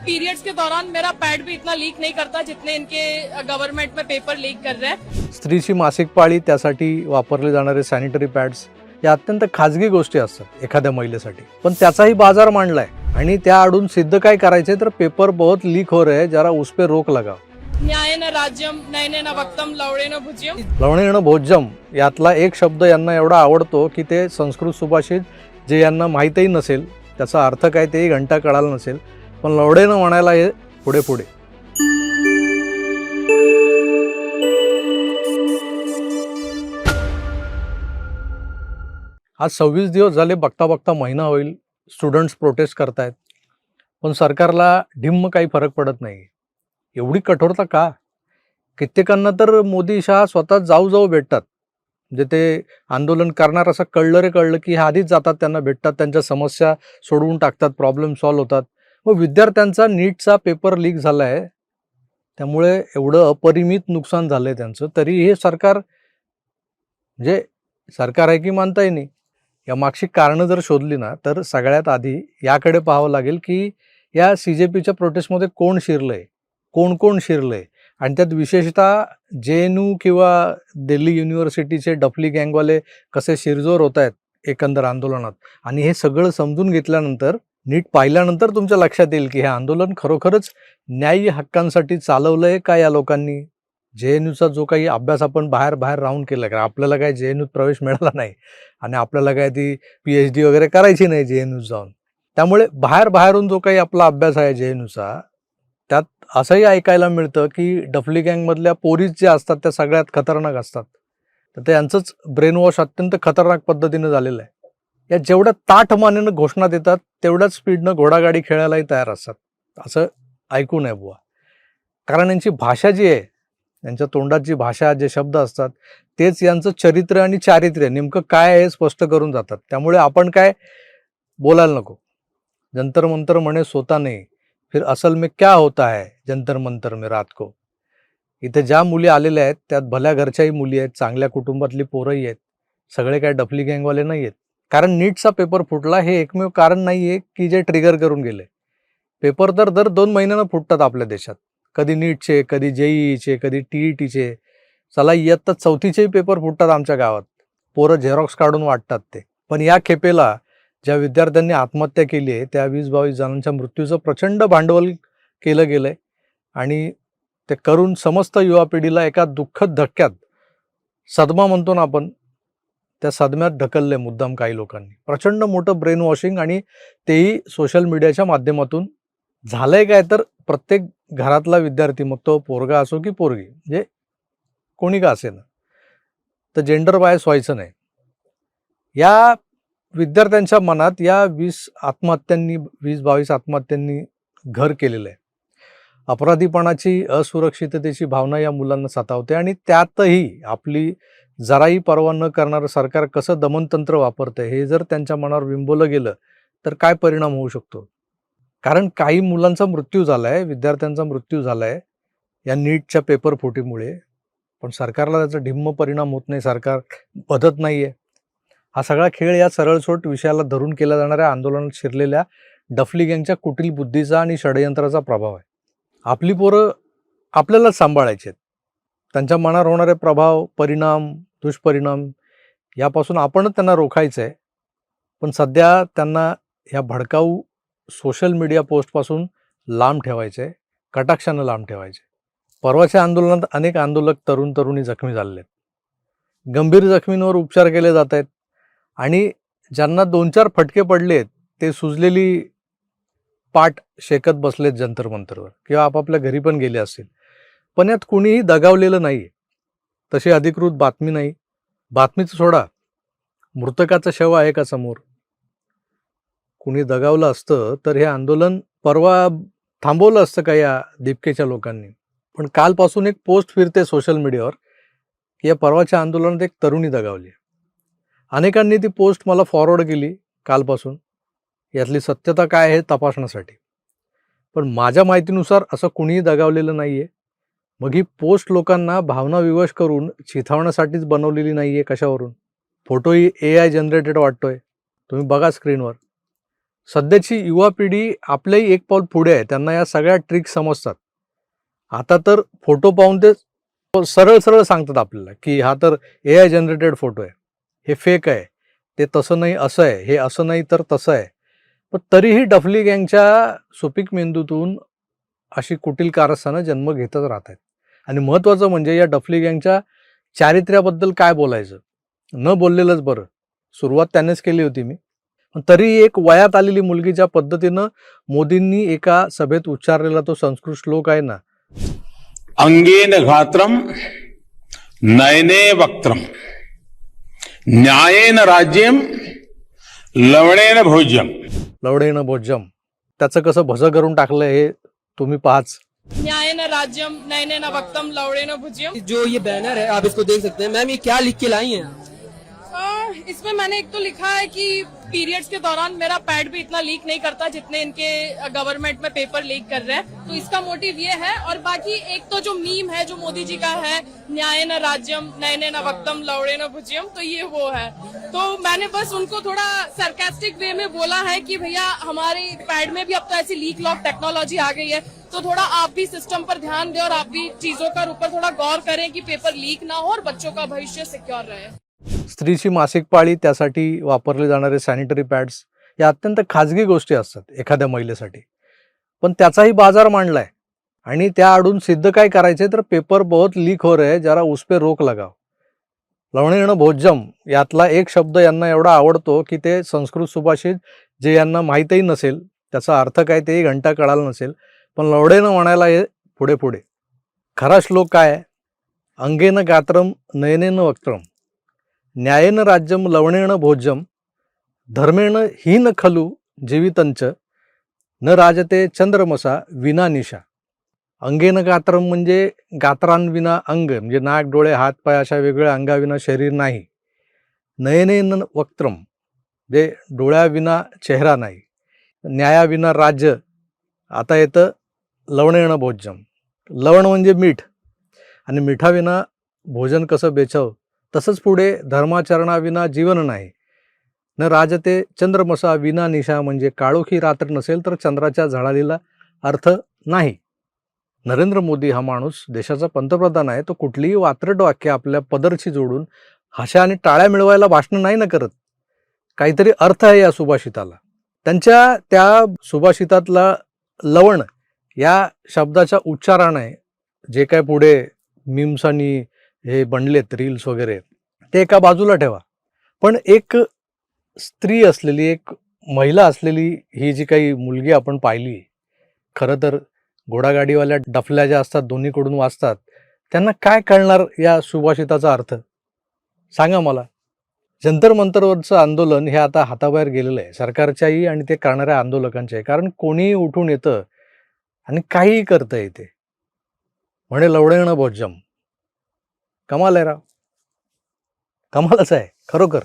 Periods के दौरान मेरा pad भी इतना लीक नहीं करता जितने इनके गवर्नमेंट में पेपर लीक कर रहे हैं। स्त्रीची मासिक पाळी त्यासाठी वापरले जाणारे सॅनिटरी पॅड्स या अत्यंत खाजगी गोष्टी असतात एखाद्या महिलेसाठी, पण त्याचाही बाजार मांडलाय आणि त्या आडून सिद्ध काय करायचे तर पेपर बहुत लीक हो रहे, जरा उस पे रोक लगाओ. न्यायेन राज्यम नयनेन वक्तम लवणेन भुज्यम. लवणेन भोज्यम यातला एक शब्द यांना एवढा आवडतो की ते संस्कृत सुभाषित जे यांना माहीतही नसेल, त्याचा अर्थ काय तेही घंटा कळाला नसेल, पण लवडेनं म्हणायला हे पुढे पुढे. आज 26 दिवस झाले, बघता बघता महिना होईल, स्टुडंट्स प्रोटेस्ट करतायत, पण सरकारला ढिम्म काही फरक पडत नाही. एवढी कठोरता का? कित्येकांना तर मोदी शहा स्वतः जाऊ भेटतात. म्हणजे ते आंदोलन करणार असं कळलं की आधीच जातात, त्यांना भेटतात, त्यांच्या समस्या सोडवून टाकतात, प्रॉब्लेम सॉल्व्ह होतात. मग विद्यार्थ्यांचा नीटचा पेपर लीक झाला आहे, त्यामुळे एवढं अपरिमित नुकसान झालं आहे त्यांचं, तरी हे सरकार म्हणजे सरकार आहे की मानताही नाही. या मागची कारणं जर शोधली ना तर सगळ्यात आधी याकडे पाहावं लागेल की या CJPच्या प्रोटेस्टमध्ये कोण शिरलंय, कोण शिरलंय, आणि त्यात विशेषतः JNU किंवा दिल्ली युनिव्हर्सिटीचे डफली गँगवाले कसे शिरजोर होत आहेत एकंदर आंदोलनात. आणि हे सगळं समजून घेतल्यानंतर, नीट पाहिल्यानंतर तुमच्या लक्षात येईल की हे आंदोलन खरोखरच न्याय्य हक्कांसाठी चालवलंय का या लोकांनी. JNUचा जो काही अभ्यास आपण बाहेर राहून केला, कारण आपल्याला काय JNUत प्रवेश मिळाला नाही आणि आपल्याला काय ती PhD वगैरे करायची नाही JNUत जाऊन. त्यामुळे बाहेरून जो काही आपला अभ्यास आहे JNUचा, त्यात असंही ऐकायला मिळतं की डफली गँगमधल्या पोरीज ज्या असतात त्या सगळ्यात खतरनाक असतात. तर त्यांचंच ब्रेन वॉश अत्यंत खतरनाक पद्धतीनं झालेलं आहे. या जेवढ्या ताठमानेनं घोषणा देतात तेवढ्याच स्पीडनं घोडागाडी खेळायलाही तयार असतात, असं ऐकू नये बुवा. कारण यांची भाषा जी आहे, यांच्या तोंडात जी भाषा, जे शब्द असतात, तेच यांचं चरित्र आणि चारित्र्य नेमकं काय आहे हे स्पष्ट करून जातात. त्यामुळे आपण काय बोलायला नको. जंतर मंतर म्हणे सोता नाही, फिर असल में क्या होता है जंतर मंतर में रात को. इथे ज्या मुली आलेल्या आहेत त्यात भल्या घरच्याही मुली आहेत, चांगल्या कुटुंबातली पोरंही आहेत, सगळे काय डफली गँगवाले नाही आहेत. कारण नीटचा पेपर फुटला हे एकमेव कारण नाही आहे की जे ट्रिगर करून गेले. पेपर तर दर 2 महिन्यानं फुटतात आपल्या देशात. कधी नीटचे, कधी JEEचे, कधी TETचे, चला इयत्ता 4थीचेही पेपर फुटतात आमच्या गावात. पोरं झेरॉक्स काढून वाटतात ते. पण या खेपेला ज्या विद्यार्थ्यांनी आत्महत्या केली आहे त्या 20-22 जणांच्या मृत्यूचं प्रचंड भांडवल केलं गेलंय आणि ते करून समस्त युवा पिढीला एका दुःखद धक्क्यात, सदमा म्हणतो ना आपण, त्या सदम्यात ढकललंय मुद्दाम काही लोकांनी. प्रचंड मोठं ब्रेन वॉशिंग, आणि तेही सोशल मीडियाच्या माध्यमातून. झालंय काय तर प्रत्येक घरातला विद्यार्थी, मग तो पोरगा असो की पोरगी, म्हणजे कोणी का असेना, तर जेंडर बायस व्हायचं नाही. या विद्यार्थ्यांच्या मनात या 20-22 आत्महत्यांनी घर केलेलं आहे. अपराधीपणाची, असुरक्षिततेची भावना या मुलांना सतावते, आणि त्यातही आपली जराही पर्वा न करणारं सरकार कसं दमनतंत्र वापरतंय हे जर त्यांच्या मनावर बिंबवलं गेलं तर काय परिणाम होऊ शकतो. कारण काही मुलांचा मृत्यू झालाय, विद्यार्थ्यांचा मृत्यू झालाय या नीटच्या पेपर फुटीमुळे, पण सरकारला त्याचा ढिम्म परिणाम होत नाही, सरकार बदलत नाहीये. हा सगळा खेळ या सरळसोट विषयाला धरून केला जाणाऱ्या आंदोलनात शिरलेल्या डफली गँगच्या कुटील बुद्धीचा आणि षडयंत्राचा प्रभाव आहे. आपली पोरं आपल्यालाच सांभाळायची आहेत. त्यांच्या मनावर होणारे प्रभाव, परिणाम, दुष्परिणाम यापासून आपणच त्यांना रोखायचं आहे. पण सध्या त्यांना ह्या भडकाऊ सोशल मीडिया पोस्टपासून लांब ठेवायचं आहे, कटाक्षानं लांब ठेवायचे. परवाच्या आंदोलनात अनेक आंदोलक, तरुणी जखमी झालेले आहेत. गंभीर जखमींवर उपचार केले जात आहेत, आणि ज्यांना 2-4 फटके पडलेत ते सुजलेली पाठ शेकत बसलेत जंतर मंतरवर, किंवा आपापल्या घरी पण गेले असतील. पण यात कुणीही दगावलेलं नाही. तशी अधिकृत बातमी नाही. बातमीचं सोडा, मृतकाचं शव आहे का समोर? कुणी दगावलं असतं तर हे आंदोलन परवा थांबवलं असतं का या दीपकेच्या लोकांनी. पण कालपासून एक पोस्ट फिरते सोशल मीडियावर की या परवाच्या आंदोलनात एक तरुणी दगावली. अनेकांनी ती पोस्ट मला फॉरवर्ड केली कालपासून, यातली सत्यता काय आहे तपासण्यासाठी. पण माझ्या माहितीनुसार असं कुणीही दगावलेलं नाही आहे. मग ही पोस्ट लोकांना भावना विवश करून चिथावण्यासाठीच बनवलेली नाही आहे. कशावरून? फोटोही AI जनरेटेड वाटतोय, तुम्ही बघा स्क्रीनवर. सध्याची युवा पिढी आपल्याही एक पाऊल पुढे आहे. त्यांना या सगळ्या ट्रिक समजतात. आता तर फोटो पाहून ते सरळ सरळ सांगतात आपल्याला की हा तर AI जनरेटेड फोटो आहे, हे फेक आहे, ते तसं नाही असं आहे, हे असं नाही तर तसं आहे. पण तरीही डफली गँगच्या सुपीक मेंदूतून अशी कुटील कारस्थानं जन्म घेतच राहत आहेत. आणि महत्त्वाचं म्हणजे या डफली गँगच्या चारित्र्याबद्दल काय बोलायचं, न बोललेलंच बरं. सुरुवात त्यानेच केली होती मी. पण तरी एक वयात आलेली मुलगी ज्या पद्धतीनं मोदींनी एका सभेत उच्चारलेला तो संस्कृत श्लोक आहे ना, अंगेन घात्रम नयने वक्त्रम न्यायेन राज्यम लवणेन भोज्यम. लवडेनं भोज्यम, त्याचं कसं भजं करून टाकलं हे तुम्ही पाहाच. न्यायेन राज्यम नयनेन वक्तम लवणेन भुज्यम। जो ये बैनर है आप इसको देख सकते हैं। मैम ये क्या लिख के लाई हैं? इसमें मैंने एक तो लिखा है कि पीरियड्स के दौरान मेरा पैड भी इतना लीक नहीं करता जितने इनके गवर्नमेंट में पेपर लीक कर रहे हैं, तो इसका मोटिव ये है। और बाकी एक तो जो मीम है जो मोदी जी का है, न्यायेन राज्यम नयनेन वक्तम लवणेन भुज्यम, तो ये वो है। तो मैंने बस उनको थोड़ा सरकास्टिक वे में बोला है कि भैया हमारे पैड में भी अब तो ऐसी लीक लॉक टेक्नोलॉजी आ गई है, तो थोड़ा आप भी सिस्टम पर ध्यान दें और आप भी चीजों का ऊपर थोड़ा गौर करें कि पेपर लीक ना हो और बच्चों का भविष्य सिक्योर रहे। स्त्रीची मासिक पाळी, त्यासाठी वापरले जाणारे सॅनिटरी पॅड्स या अत्यंत खाजगी गोष्टी असतात एखाद्या महिलेसाठी. पण त्याचाही बाजार मांडलाय आणि त्या आडून सिद्ध काय करायचे तर पेपर बहुत लीक हो रहे, जरा उस पे रोक लगाव. लवणेनं भोज्यम यातला एक शब्द यांना एवढा आवडतो की ते संस्कृत सुभाषित जे यांना माहीतही नसेल, त्याचा अर्थ काय तेही घंटा कळाला नसेल, पण लवडेनं म्हणायला हे पुढे पुढे. खरा श्लोक काय आहे? अंगेन गात्रम नयनेन वक्त्रम न्यायेन राज्यम लवणेन भोज्यम धर्मेण हीन खलु जीवितंच न राजते चंद्रमसा विना निशा. अंगेन गात्रम म्हणजे गात्रांविना अंग, म्हणजे नाक, डोळे, हात, पाय अशा वेगळ्या अंगाविना शरीर नाही. नयनेन वक्त्रम म्हणजे डोळ्याविना चेहरा नाही. न्यायाविना राज्य. आता येतं लवणेन भोज्यम. लवण म्हणजे मीठ, आणि मिठाविना भोजन कसं बेचव, तसंच पुढे धर्माचरणाविना जीवन नाही. न राजते चंद्रमसा विना निशा म्हणजे काळोखी रात्र नसेल तर चंद्राच्या झळालीला अर्थ नाही. नरेंद्र मोदी हा माणूस देशाचा पंतप्रधान आहे. तो कुठलीही वात्रट वाक्य आपल्या पदरची जोडून हशा आणि टाळ्या मिळवायला भाषण नाही ना करत. काहीतरी अर्थ आहे या सुभाषिताला. त्यांच्या त्या सुभाषितातला लवण या शब्दाच्या उच्चाराने जे काय पुढे मीम्स आणि हे बनलेत रील्स वगैरे, ते एका बाजूला ठेवा. पण एक स्त्री असलेली, एक महिला असलेली ही जी काही मुलगी आपण पाहिली, खरं तर घोडागाडीवाल्या डफल्या ज्या असतात दोन्हीकडून वाचतात, त्यांना काय कळणार या सुभाषिताचा अर्थ? सांगा मला. जंतर मंतरवरचं आंदोलन हे आता हाताबाहेर गेलेलं आहे, सरकारच्याही आणि ते करणाऱ्या आंदोलकांच्याही. कारण कोणीही उठून येतं आणि काहीही करतं येते. म्हणे लवणेनं भोज्यम. कमाल आहे राव, कमालच आहे खरोखर.